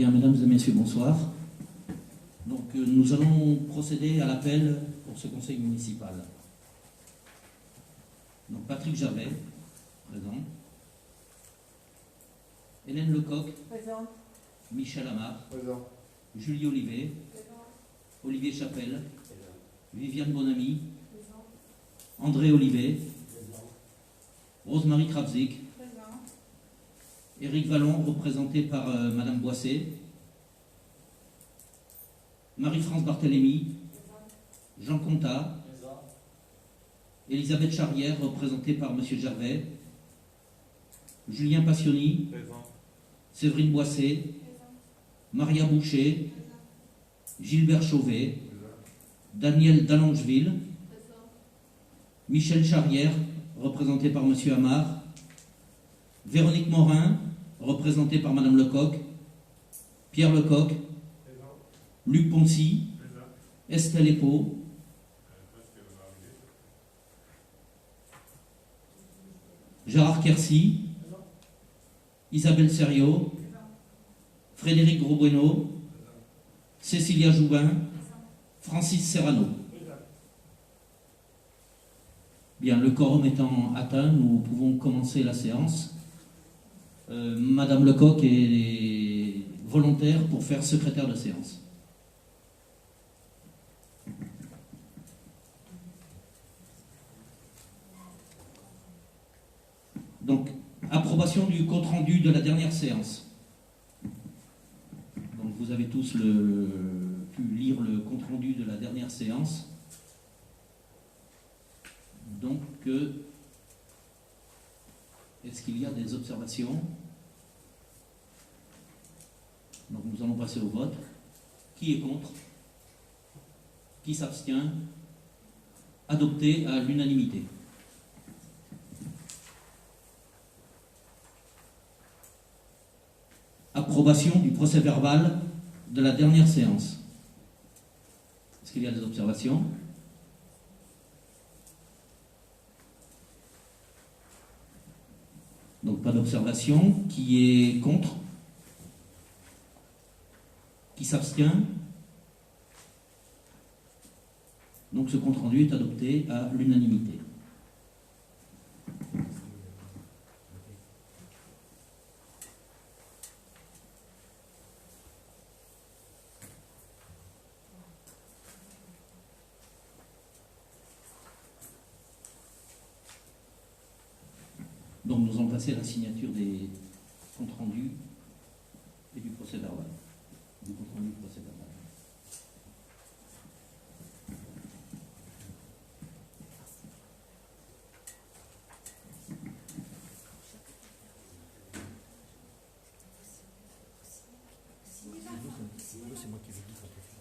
Bien, mesdames et messieurs, bonsoir. Donc, nous allons procéder à l'appel pour ce conseil municipal. Donc, Patrick Gervais, présent. Hélène Lecoq, présent. Michel Amar, Présent. Julie Olivet, Présent. Olivier Chapelle, Viviane Bonamy, Présent. André Olivet, Présent. Rosemarie Kravzik, Présent. Éric Vallon, représenté par Madame Boissé, Marie-France Barthélémy, Jean Contat, Présent. Elisabeth Charrière, représentée par Monsieur Gervais, Julien Passioni, Présent. Séverine Boissé, Maria Boucher, Gilbert Chauvet, Daniel Dallangeville, Michel Charrière, représenté par Monsieur Amar, Véronique Morin, représentée par Madame Lecoq, Pierre Lecoq, Présent. Luc Poncy, Présent. Estelle Epo, Gérard Quercy, Isabelle Serriot, Frédéric Grosbueno, Cécilia Joubin, Francis Serrano. Bien, le quorum étant atteint, nous pouvons commencer la séance. Madame Lecoq est volontaire pour faire secrétaire de séance. Donc, approbation du compte-rendu de la dernière séance. Donc, vous avez tous pu lire le compte-rendu de la dernière séance. Donc, est-ce qu'il y a des observations? Donc, nous allons passer au vote. Qui est contre? Qui s'abstient? Adopté à l'unanimité. Approbation du procès-verbal de la dernière séance. Est-ce qu'il y a des observations? Donc pas d'observation. Qui est contre? Qui s'abstient? Donc ce compte-rendu est adopté à l'unanimité. Donc nous allons passer à la signature des comptes rendus et du procès verbal. Du compte rendu du procès verbal. C'est moi qui vous dis qu'on peut faire.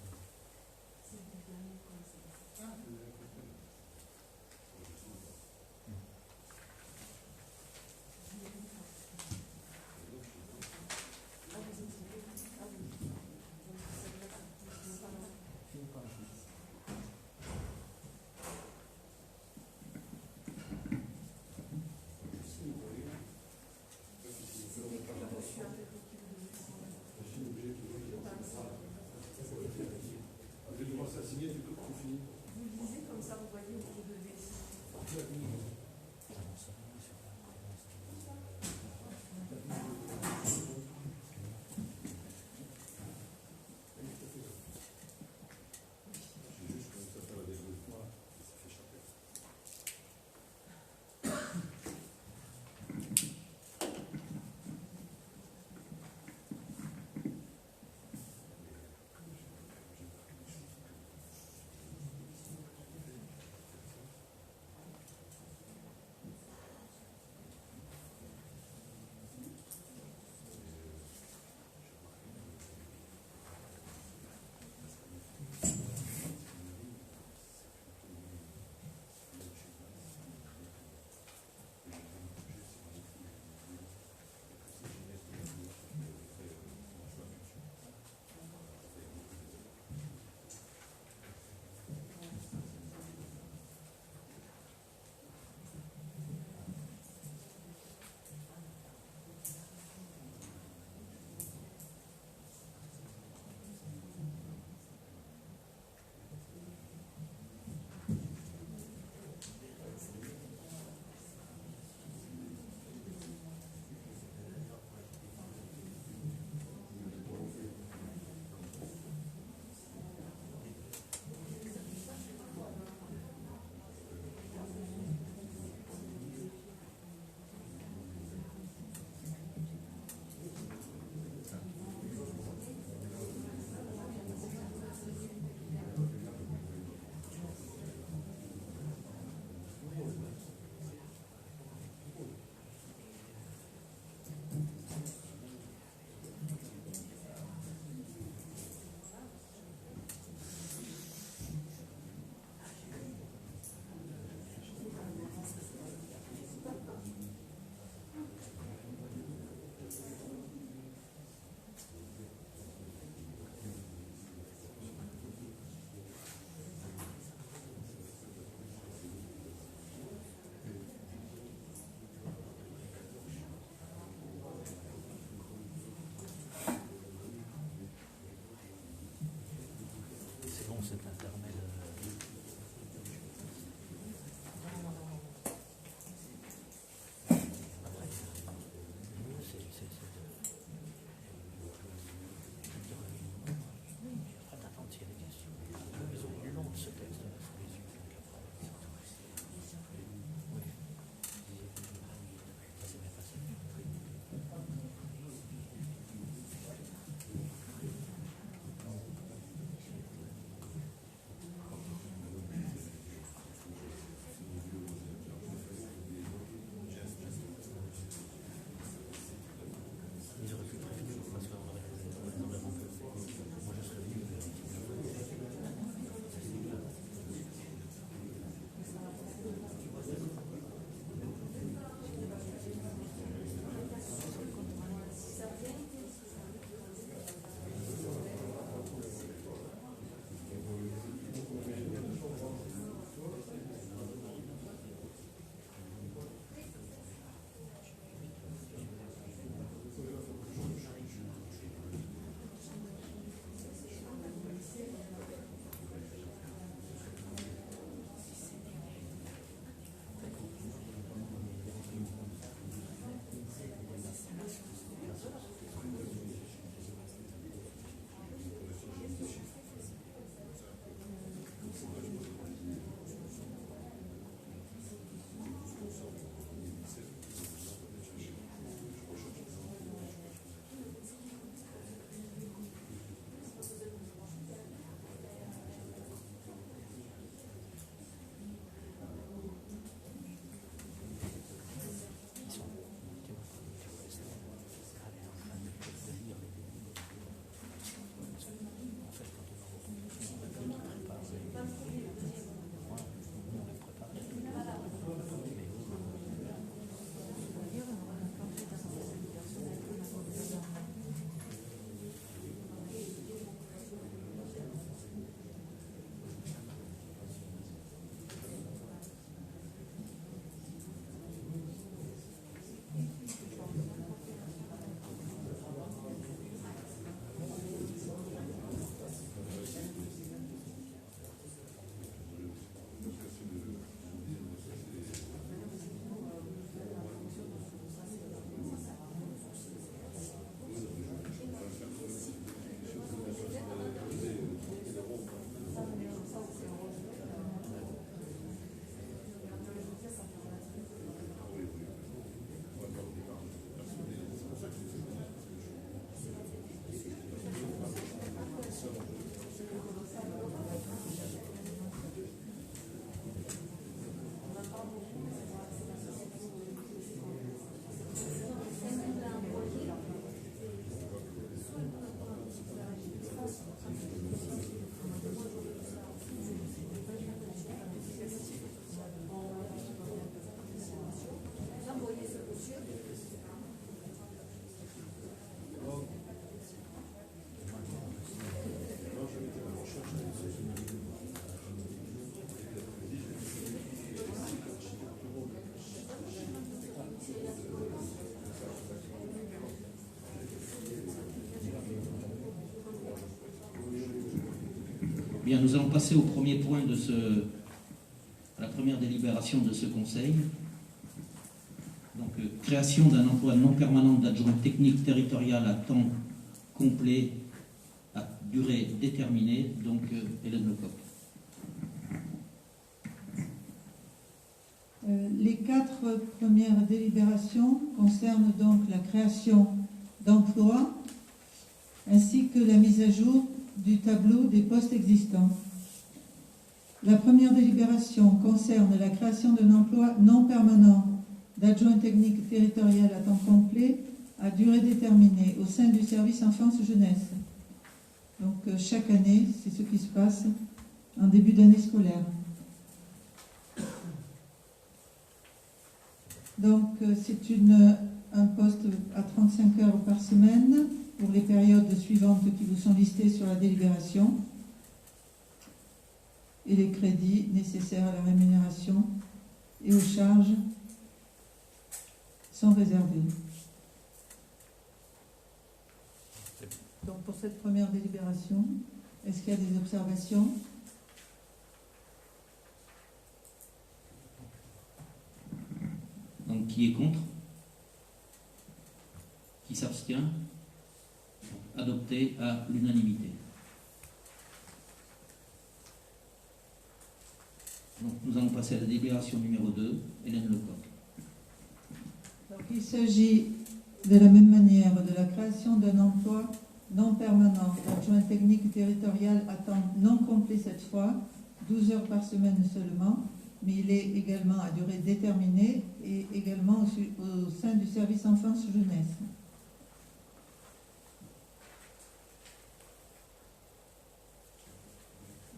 Bien, nous allons passer au premier point à la première délibération de ce Conseil. Donc, création d'un emploi non permanent d'adjoint technique territorial à temps complet à durée déterminée. Donc, Hélène Lecoq. Les 4 premières délibérations concernent donc la création d'emplois ainsi que la mise à jour du tableau des postes existants. La première délibération concerne la création d'un emploi non permanent d'adjoint technique territorial à temps complet à durée déterminée au sein du service enfance-jeunesse. Donc chaque année, c'est ce qui se passe en début d'année scolaire. Donc c'est un poste à 35 heures par semaine pour les périodes suivantes qui vous sont listées sur la délibération. Et les crédits nécessaires à la rémunération et aux charges sont réservés. Donc pour cette première délibération, est-ce qu'il y a des observations ? Donc, qui est contre? Qui s'abstient? Adopté à l'unanimité. Donc, nous allons passer à la délibération numéro 2, Hélène Lecoq. Donc il s'agit de la même manière de la création d'un emploi non permanent d'adjoint technique territorial à temps non complet cette fois, 12 heures par semaine seulement, mais il est également à durée déterminée et également au sein du service enfance-jeunesse.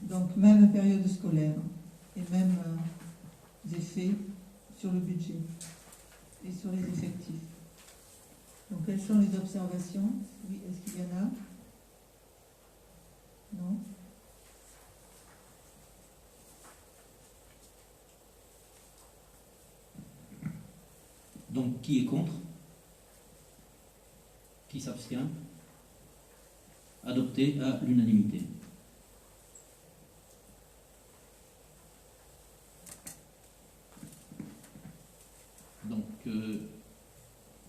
Donc même période scolaire et même effets sur le budget et sur les effectifs. Donc quelles sont les observations? Oui, est-ce qu'il y en a? Non? Donc, qui est contre? Qui s'abstient? Adopté à l'unanimité. Donc,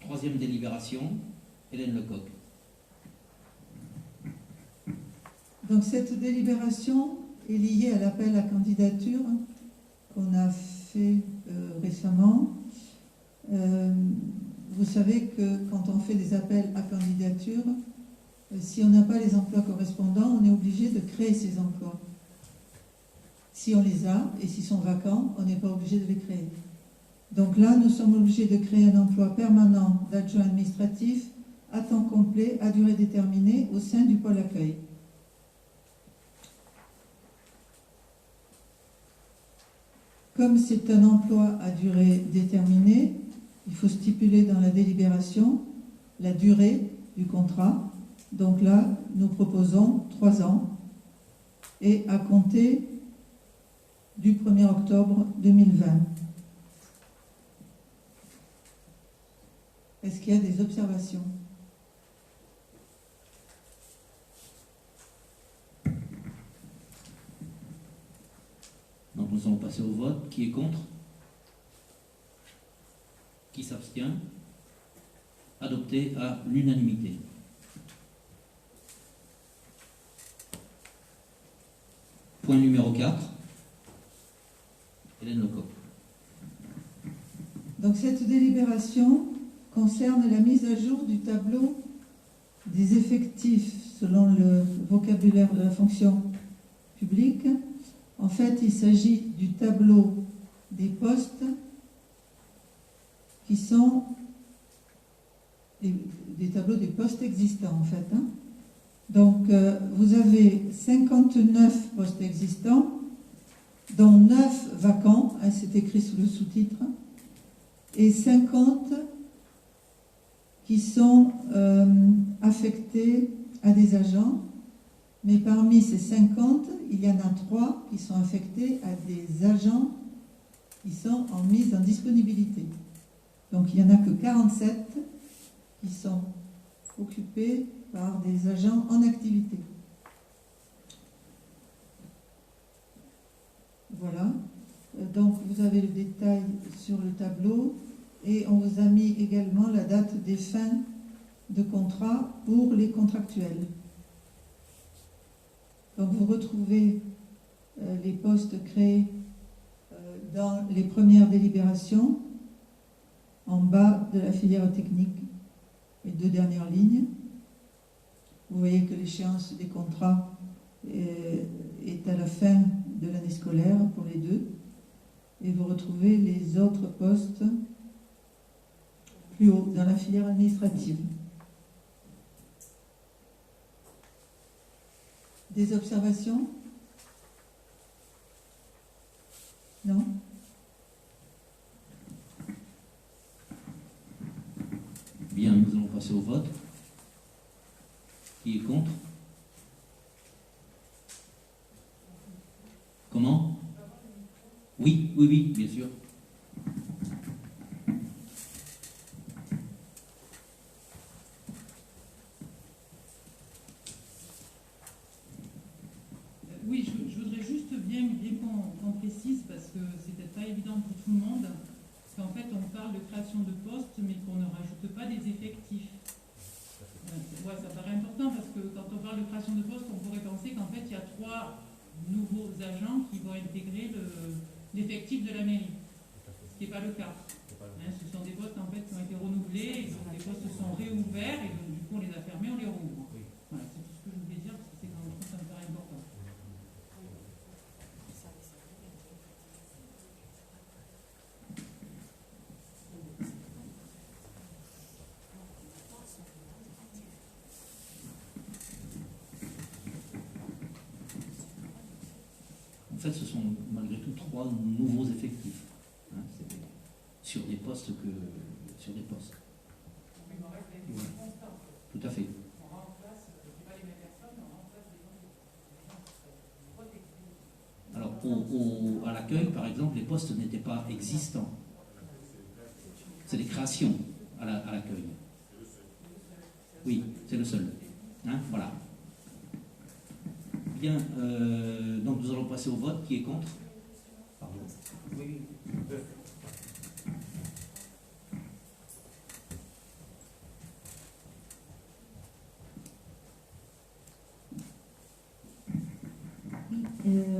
troisième délibération, Hélène Lecoq. Donc cette délibération est liée à l'appel à candidature qu'on a fait récemment. Vous savez que quand on fait des appels à candidature, si on n'a pas les emplois correspondants, on est obligé de créer ces emplois. Si on les a et s'ils sont vacants, on n'est pas obligé de les créer. Donc là, nous sommes obligés de créer un emploi permanent d'adjoint administratif à temps complet, à durée déterminée, au sein du pôle accueil. Comme c'est un emploi à durée déterminée, il faut stipuler dans la délibération la durée du contrat. Donc là, nous proposons 3 ans et à compter du 1er octobre 2020. Est-ce qu'il y a des observations? Donc nous allons passer au vote. Qui est contre? Qui s'abstient? Adopté à l'unanimité. Point numéro 4. Hélène Lecoq. Donc cette délibération concerne la mise à jour du tableau des effectifs selon le vocabulaire de la fonction publique. En fait, il s'agit du tableau des postes qui sont des tableaux des postes existants, en fait. Donc, vous avez 59 postes existants, dont 9 vacants, c'est écrit sous le sous-titre, et 50 qui sont affectés à des agents. Mais parmi ces 50, il y en a 3 qui sont affectés à des agents qui sont en mise en disponibilité. Donc il n'y en a que 47 qui sont occupés par des agents en activité. Voilà. Donc vous avez le détail sur le tableau et on vous a mis également la date des fins de contrat pour les contractuels. Donc vous retrouvez les postes créés dans les premières délibérations en bas de la filière technique, les deux dernières lignes. Vous voyez que l'échéance des contrats est à la fin de l'année scolaire pour les deux. Et vous retrouvez les autres postes plus haut dans la filière administrative. Des observations? Non? Bien, nous allons passer au vote. Qui est contre? Comment? Oui, bien sûr. Oui, je voudrais juste bien qu'on précise, parce que c'est peut-être pas évident pour tout le monde, parce qu'en fait on parle de création de postes, mais qu'on ne rajoute pas des effectifs. Ouais, ça paraît important, parce que quand on parle de création de postes, on pourrait penser qu'en fait il y a 3 nouveaux agents qui vont intégrer l'effectif de la mairie, ce qui n'est pas le cas. Ce sont des postes en fait qui ont été renouvelés, et donc les postes sont réouverts, et donc du coup on les a fermés, on les rouvre. Voilà, c'est tout ce que je voulais dire, parce que c'est quand même, ça me paraît important. En fait, ce sont malgré tout 3 nouveaux effectifs. Hein, c'est sur des postes sur des postes. Ouais. Tout à fait. Alors, à l'accueil, par exemple, les postes n'étaient pas existants. C'est des créations à l'accueil. Oui, c'est le seul. Hein, voilà. Bien, donc nous allons passer au vote. Qui est contre? Pardon. Oui.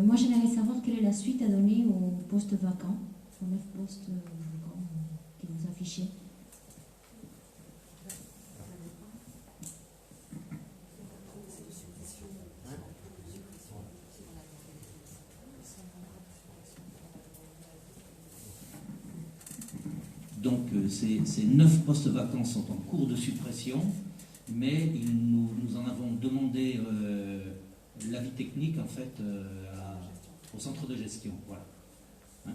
Moi, j'aimerais savoir quelle est la suite à donner aux postes vacants, aux 9 postes vacants que vous affichez. Donc, ces 9 postes vacants sont en cours de suppression, mais nous en avons demandé l'avis technique en fait au centre de gestion. Voilà. Hein,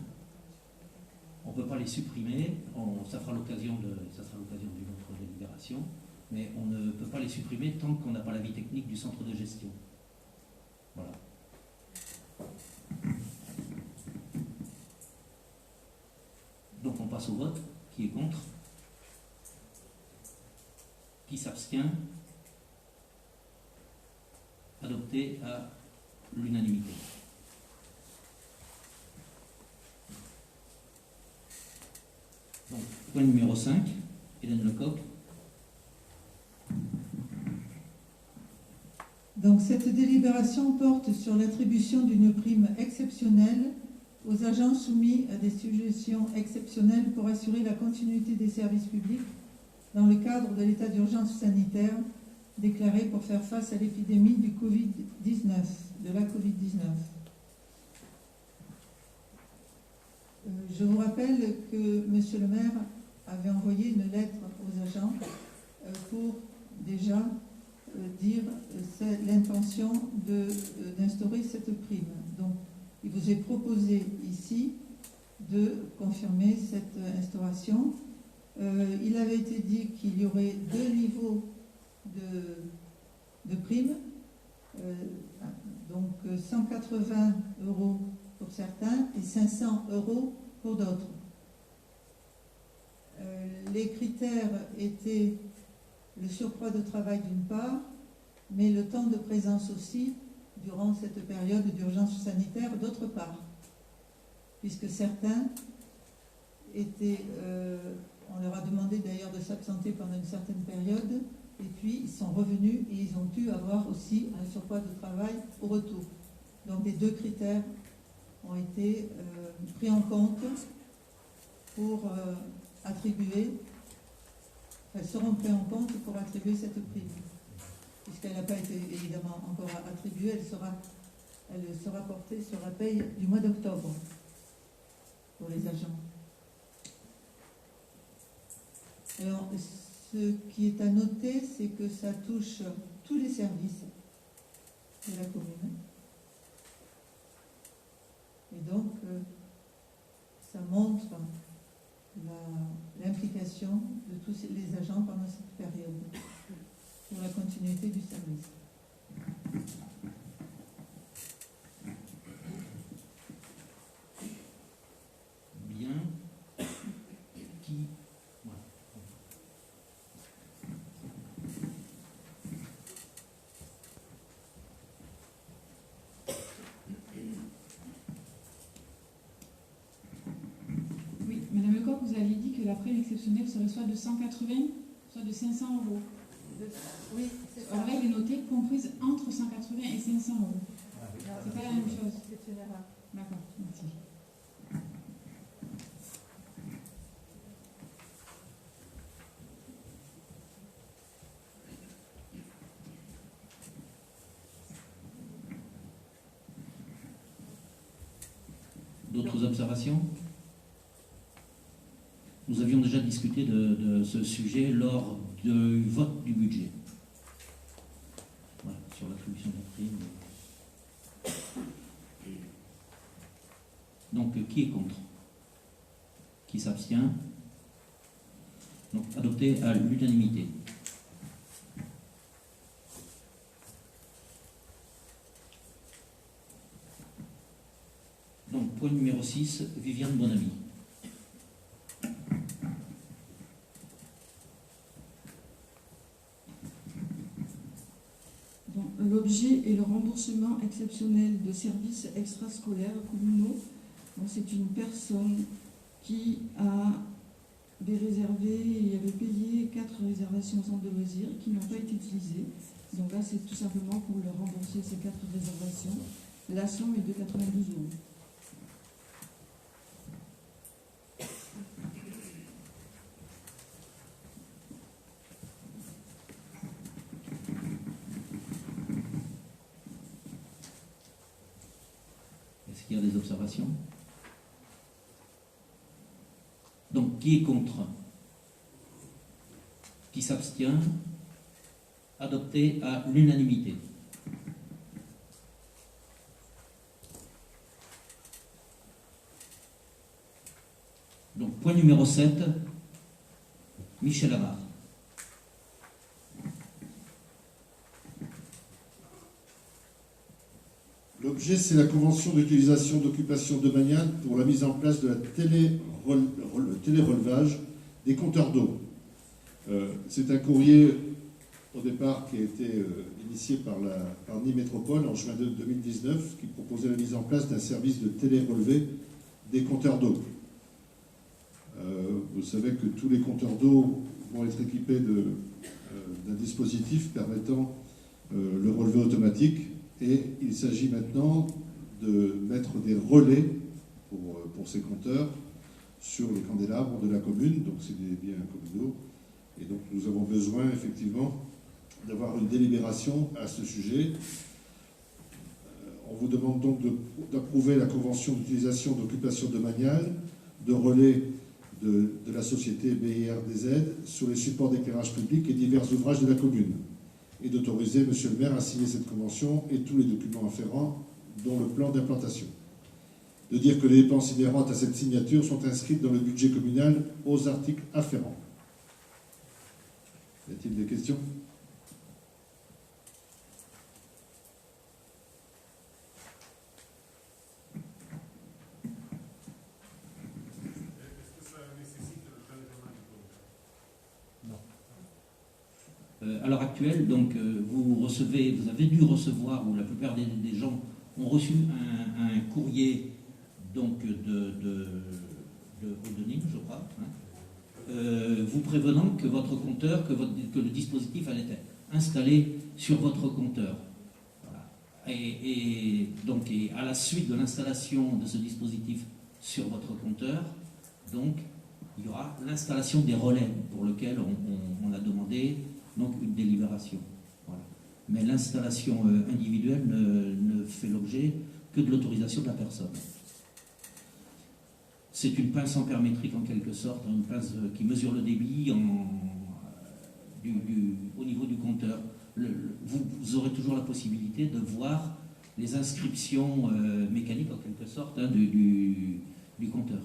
on ne peut pas les supprimer, ça sera l'occasion d'une autre délibération, mais on ne peut pas les supprimer tant qu'on n'a pas l'avis technique du centre de gestion. Voilà. Donc on passe au vote. Qui est contre? Qui s'abstient? Adopté à l'unanimité. Donc, point numéro 5, Hélène Lecoq. Donc cette délibération porte sur l'attribution d'une prime exceptionnelle aux agents soumis à des suggestions exceptionnelles pour assurer la continuité des services publics dans le cadre de l'état d'urgence sanitaire déclaré pour faire face à l'épidémie du Covid-19, de la Covid-19. Je vous rappelle que M. le maire avait envoyé une lettre aux agents pour déjà dire l'intention d'instaurer cette prime. Donc, il vous est proposé ici de confirmer cette instauration. Il avait été dit qu'il y aurait 2 niveaux de prime, donc 180 € pour certains et 500 € pour d'autres. Les critères étaient le surcroît de travail d'une part, mais le temps de présence aussi durant cette période d'urgence sanitaire d'autre part. puisque certains étaient, on leur a demandé d'ailleurs de s'absenter pendant une certaine période, et puis ils sont revenus et ils ont pu avoir aussi un surpoids de travail au retour. Donc les deux critères ont été pris en compte pour attribuer, elles seront pris en compte pour attribuer cette prime. Puisqu'elle n'a pas été évidemment encore attribuée, elle sera portée sur la paye du mois d'octobre pour les agents. Alors, ce qui est à noter, c'est que ça touche tous les services de la commune. Et donc, ça montre l'implication de tous les agents pendant cette période pour la continuité du service. Bien. Qui... Voilà. Oui, Madame Lecoq, vous aviez dit que la prime exceptionnelle serait soit de 180, soit de 500 euros. Oui, c'est Alors là, il est noté comprise entre 180 et 500 euros. C'est pas la même chose. C'est une erreur. D'accord, merci. D'autres observations? Nous avions déjà discuté de ce sujet lors du vote du budget. Voilà, sur l'attribution de la prime. Donc, qui est contre? Qui s'abstient? Donc, adopté à l'unanimité. Donc, point numéro 6, Viviane Bonamy. L'objet est le remboursement exceptionnel de services extrascolaires communaux. C'est une personne qui avait réservé et avait payé 4 réservations au centre de loisirs qui n'ont pas été utilisées. Donc là, c'est tout simplement pour leur rembourser ces 4 réservations. La somme est de 92 euros. Est-ce qu'il y a des observations? Donc, qui est contre? Qui s'abstient? Adopté à l'unanimité. Donc, point numéro 7, Michel Amar. L'objet, c'est la convention d'utilisation d'occupation domaniale pour la mise en place de la télérelevage des compteurs d'eau. C'est un courrier, au départ, qui a été initié par Nîmes Métropole en juin 2019, qui proposait la mise en place d'un service de télérelevé des compteurs d'eau. Vous savez que tous les compteurs d'eau vont être équipés d'un dispositif permettant le relevé automatique. Et il s'agit maintenant de mettre des relais pour ces compteurs sur les candélabres de la commune, donc c'est des biens communaux. Et donc nous avons besoin effectivement d'avoir une délibération à ce sujet. On vous demande donc d'approuver la convention d'utilisation d'occupation domaniale de relais de la société BIRDZ sur les supports d'éclairage public et divers ouvrages de la commune, et d'autoriser Monsieur le maire à signer cette convention et tous les documents afférents, dont le plan d'implantation. De dire que les dépenses inhérentes à cette signature sont inscrites dans le budget communal aux articles afférents. Y a-t-il des questions? À l'heure actuelle, donc, vous avez dû recevoir, ou la plupart des gens ont reçu un courrier donc de Nîmes, je crois, hein, vous prévenant que votre compteur, que le dispositif allait être installé sur votre compteur. Voilà. Et donc, à la suite de l'installation de ce dispositif sur votre compteur, donc, il y aura l'installation des relais pour lequel on a demandé donc une délibération. Voilà. Mais l'installation individuelle ne fait l'objet que de l'autorisation de la personne. C'est une pince ampère-métrique en quelque sorte, une pince qui mesure le débit au niveau du compteur. Vous aurez toujours la possibilité de voir les inscriptions mécaniques en quelque sorte hein, du compteur.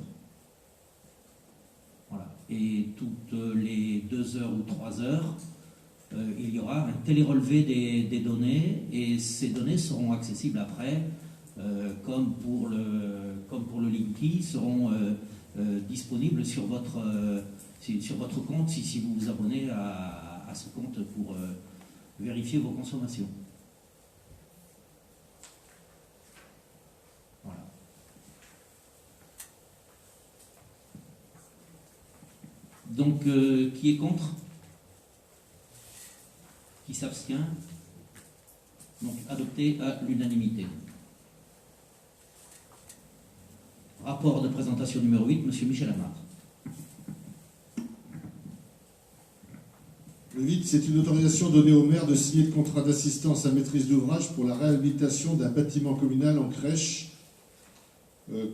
Voilà. Et toutes les 2 heures ou 3 heures, il y aura un télérelevé des données et ces données seront accessibles après, comme pour le Linky, seront disponibles sur votre compte si vous vous abonnez à ce compte pour vérifier vos consommations. Voilà. Donc, qui est contre? Qui s'abstient? Donc, adopté à l'unanimité. Rapport de présentation numéro 8, M. Michel Amar. Le 8, c'est une autorisation donnée au maire de signer le contrat d'assistance à maîtrise d'ouvrage pour la réhabilitation d'un bâtiment communal en crèche.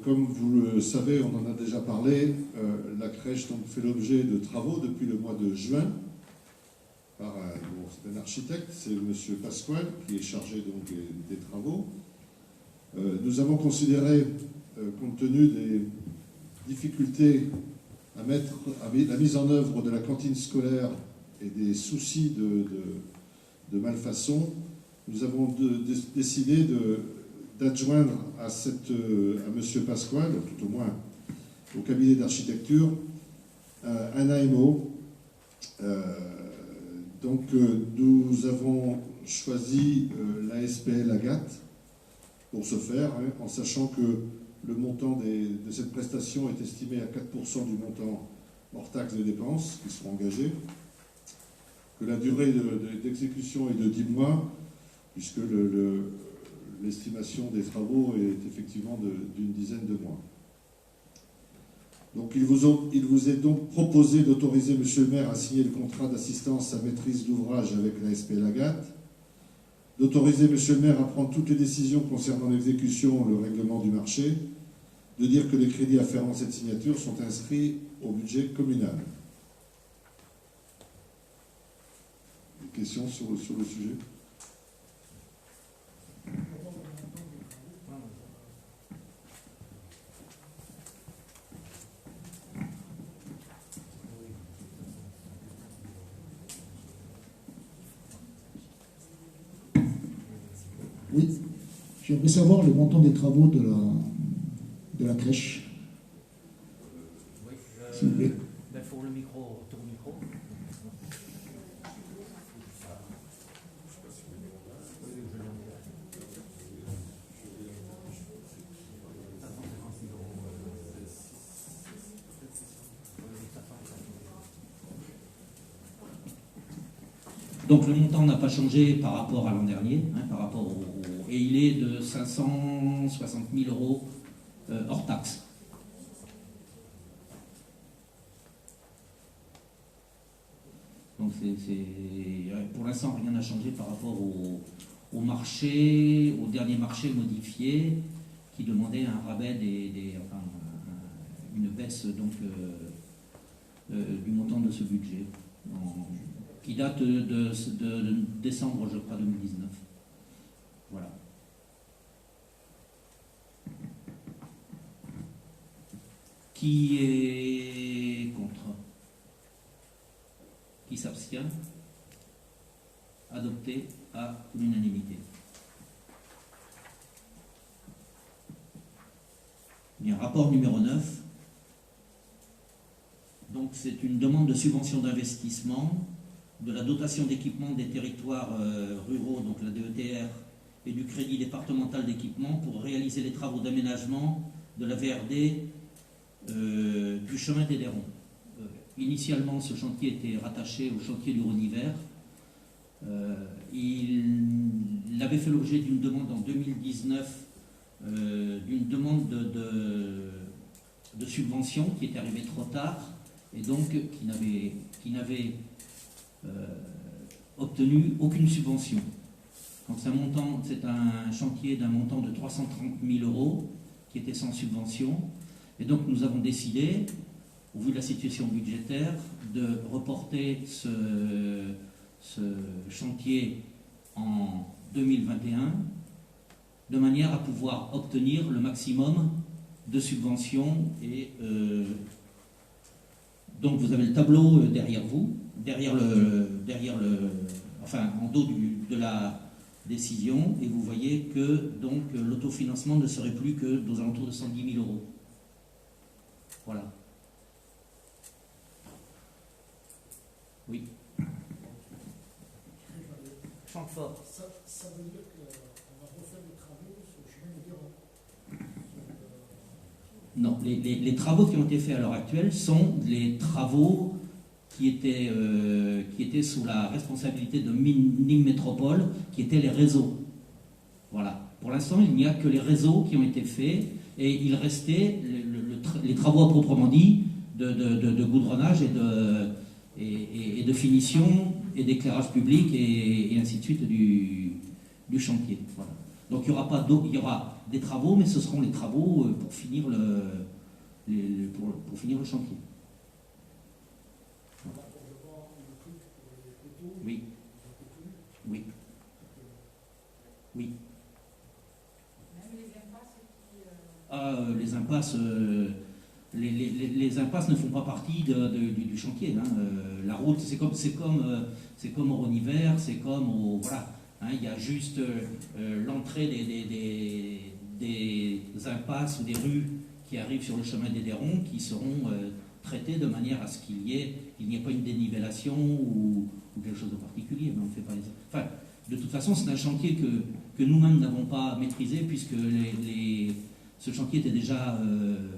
Comme vous le savez, on en a déjà parlé, la crèche donc, fait l'objet de travaux depuis le mois de juin. C'est un architecte, c'est M. Pasquale qui est chargé donc, des travaux. Nous avons considéré, compte tenu des difficultés à la mise en œuvre de la cantine scolaire et des soucis de malfaçon, nous avons décidé d'adjoindre à M. Pasquale, tout au moins au cabinet d'architecture, un AMO. Donc nous avons choisi la SPL Agathe pour ce faire, hein, en sachant que le montant de cette prestation est estimé à 4% du montant hors taxe des dépenses qui seront engagées, que la durée d'exécution est de 10 mois, puisque l'estimation des travaux est effectivement d'une dizaine de mois. Donc il vous est donc proposé d'autoriser M. le maire à signer le contrat d'assistance à maîtrise d'ouvrage avec la SPL Agathe, d'autoriser M. le maire à prendre toutes les décisions concernant l'exécution, le règlement du marché, de dire que les crédits afférents à cette signature sont inscrits au budget communal. Des questions sur le sujet ? Oui, j'aimerais savoir le montant des travaux de la crèche. Oui, S'il vous plaît. Ben pour le micro, ton micro. Donc le montant n'a pas changé par rapport à l'an dernier, hein, et il est de 560 000 euros hors taxe. Donc pour l'instant rien n'a changé par rapport au dernier marché modifié qui demandait un rabais une baisse donc du montant de ce budget. Qui date de décembre, je crois, 2019. Voilà. Qui est contre? Qui s'abstient? Adopté à l'unanimité. Bien, rapport numéro 9. Donc, c'est une demande de subvention d'investissement de la dotation d'équipement des territoires ruraux, donc la DETR, et du crédit départemental d'équipement pour réaliser les travaux d'aménagement de la VRD du chemin des Lérons. Initialement, ce chantier était rattaché au chantier du Rhône-Hiver. Il avait fait l'objet d'une demande en 2019, d'une demande de subvention qui était arrivée trop tard et donc qui n'avait obtenu aucune subvention. Donc c'est un chantier d'un montant de 330 000 euros qui était sans subvention. Et donc nous avons décidé, au vu de la situation budgétaire, de reporter ce chantier en 2021, de manière à pouvoir obtenir le maximum de subventions. Et donc vous avez le tableau derrière vous, enfin en dos de la décision, et vous voyez que donc l'autofinancement ne serait plus que aux alentours de 110 000 euros. Voilà. Oui. Chante fort. Ça veut dire qu'on va refaire des travaux sur le chemin des Lérons. Non, les travaux qui ont été faits à l'heure actuelle sont les travaux qui étaient sous la responsabilité de Nîmes Métropole, qui étaient les réseaux. Voilà. Pour l'instant, il n'y a que les réseaux qui ont été faits et il restait les travaux à proprement dit de goudronnage et de finition et d'éclairage public et ainsi de suite du chantier. Voilà. Donc il y aura pas d'eau, il y aura des travaux, mais ce seront les travaux pour finir pour finir le chantier. Voilà. Oui. Oui. Oui. Les impasses, les impasses ne font pas partie du chantier. Hein. La route, c'est comme au Rhône-Hiver, c'est comme au voilà. Hein, il y a juste l'entrée des impasses ou des rues qui arrivent sur le chemin des Lérons qui seront traitées de manière à ce qu'il n'y ait pas une dénivellation ou quelque chose de particulier. Mais on fait pas enfin, de toute façon, c'est un chantier que nous-mêmes n'avons pas maîtrisé puisque ce chantier était déjà,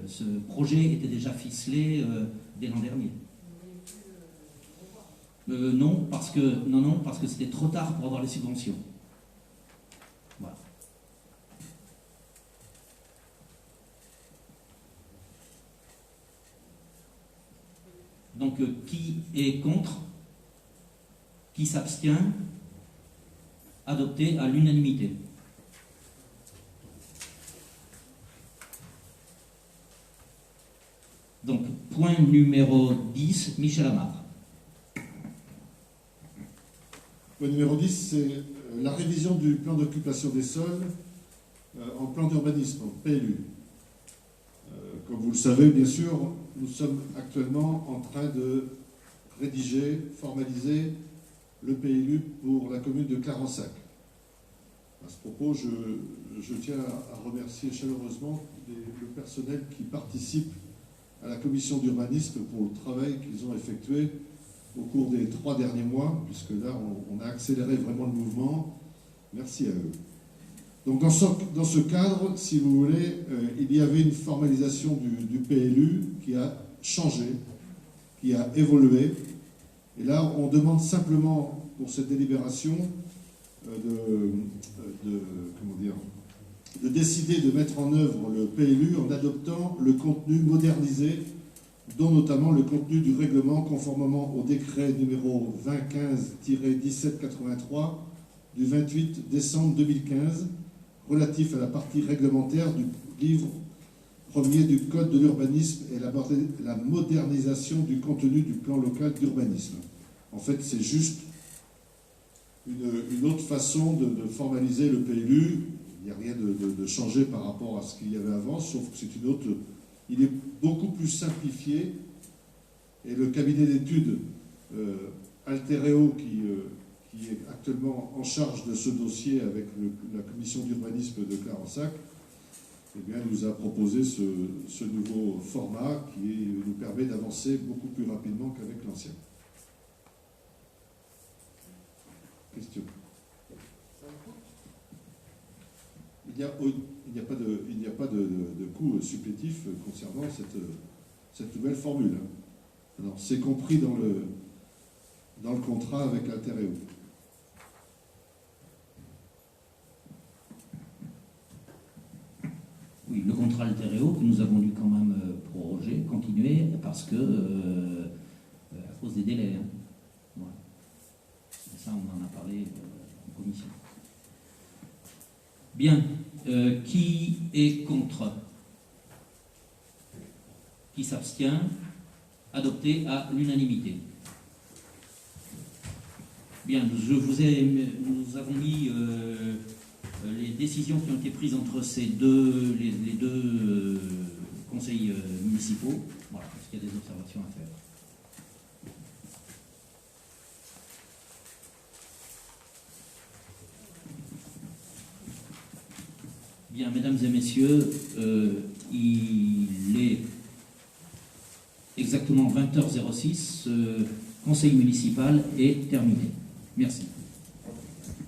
ce projet était déjà ficelé dès l'an dernier. Non, parce que c'était trop tard pour avoir les subventions. Voilà. Donc, qui est contre? Qui s'abstient? Adopté à l'unanimité. Donc, point numéro 10, Michel Amar. Point numéro 10, c'est la révision du plan d'occupation des sols en plan d'urbanisme, en PLU. Comme vous le savez, bien sûr, nous sommes actuellement en train de rédiger, formaliser le PLU pour la commune de Clarensac. À ce propos, je tiens à remercier chaleureusement le personnel qui participe à la commission d'urbanisme pour le travail qu'ils ont effectué au cours des 3 derniers mois, puisque là, on a accéléré vraiment le mouvement. Merci à eux. Donc, dans ce cadre, si vous voulez, il y avait une formalisation du PLU qui a changé, qui a évolué. Et là, on demande simplement pour cette délibération de décider de mettre en œuvre le PLU en adoptant le contenu modernisé, dont notamment le contenu du règlement conformément au décret numéro 2015-1783 du 28 décembre 2015 relatif à la partie réglementaire du livre premier du Code de l'urbanisme et la modernisation du contenu du plan local d'urbanisme. En fait, c'est juste une autre façon de formaliser le PLU. Il n'y a rien de changé par rapport à ce qu'il y avait avant, sauf que c'est une autre... Il est beaucoup plus simplifié, et le cabinet d'études Altereo, qui est actuellement en charge de ce dossier avec la commission d'urbanisme de Clarensac, eh bien, nous a proposé ce nouveau format qui nous permet d'avancer beaucoup plus rapidement qu'avec l'ancien. Question. Il n'y a pas de coût supplétif concernant cette nouvelle formule. Alors, c'est compris dans le contrat avec Alteréo. Oui, le contrat Alteréo que nous avons dû quand même proroger, continuer, parce que à cause des délais. Hein. Voilà. Et ça, on en a parlé en commission. Bien. Qui est contre? Qui s'abstient? Adopté à l'unanimité. Bien, nous avons mis les décisions qui ont été prises entre les deux conseils municipaux. Voilà, parce qu'il y a des observations à faire. Bien, mesdames et messieurs, il est exactement 20h06. Ce conseil municipal est terminé. Merci.